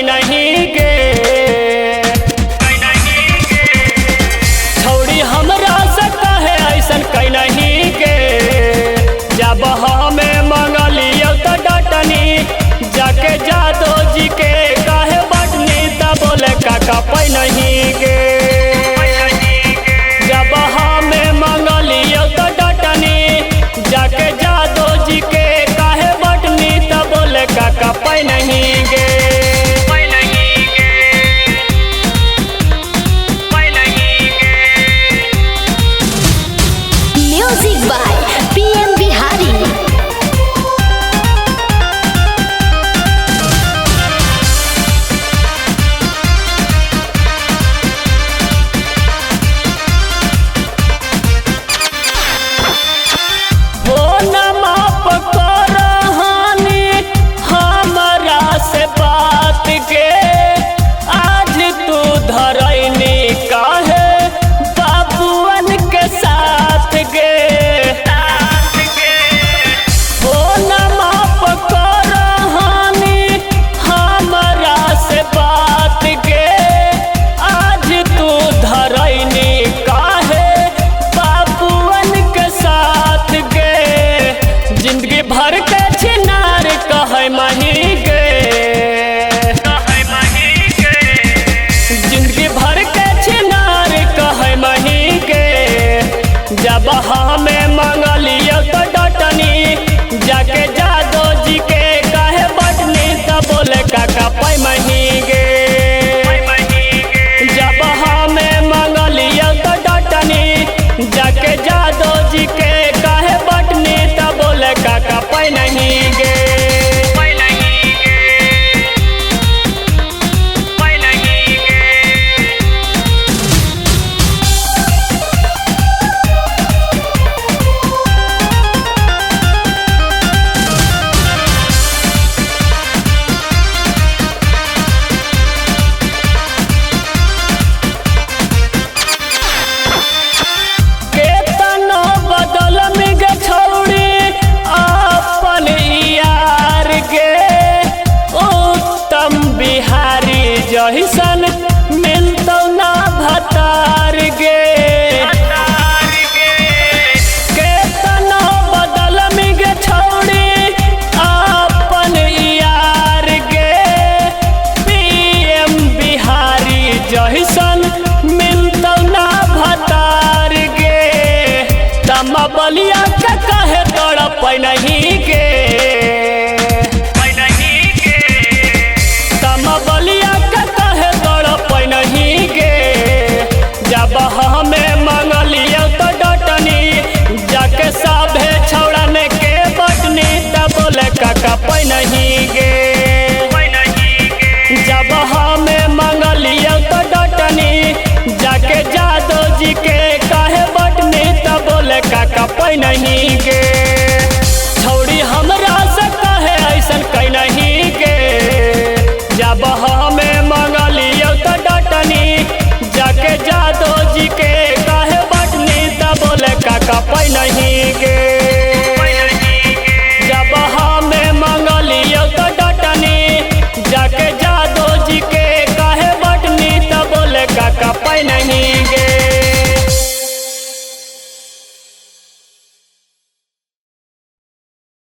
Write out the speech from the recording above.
नहीं गे छौड़ी हमरा से कहे ऐसन कहीं नहीं गे। जब हमें मंगलियो तो डटनी जाके जादो जी के काहे बटनी तब बोले काका पै नहीं गे। जब हमें मंगलियो तो डटनी जाके जादो जी के काहे बटनी तब बोले काका पै नहीं गे। Music by PM Bihari. जिंदगी भर के छिनार कहे मही गे। जिंदगी भर के छिनार कहे मही गे। जब हमें मंगलियो तो डटनी जाके जादो जी के काहे बटनी तब बोले काका पै मही गे। जब हमें मंगलियो तो डटनी जाके जादो जी के काहे बटनी तब बोले काका पै नहीं गे। जहिसन मिलतो ना भतार गे। केतनो बदल में गे छौड़ी अपन यार गे। PM बिहारी जहिसन मिलतो ना भतार गे। तम बलिया के कहे तड़प नहीं गे। जब हमें मंगलियो तो डटनी जाके साभे छौड़न के बटनी तब बोले काका पै नहीं गे। जब हमें मंगलियो तो डटनी जाके जादो जी के काहे बटनी तब बोले काका पै नहीं गे। छौड़ी हमरा से कहे ऐसन कहीं नहीं गे। जब हमें मंगलियो तो डटनी जाके जादो जी के काहे बटनी तब बोले काका पै नहीं।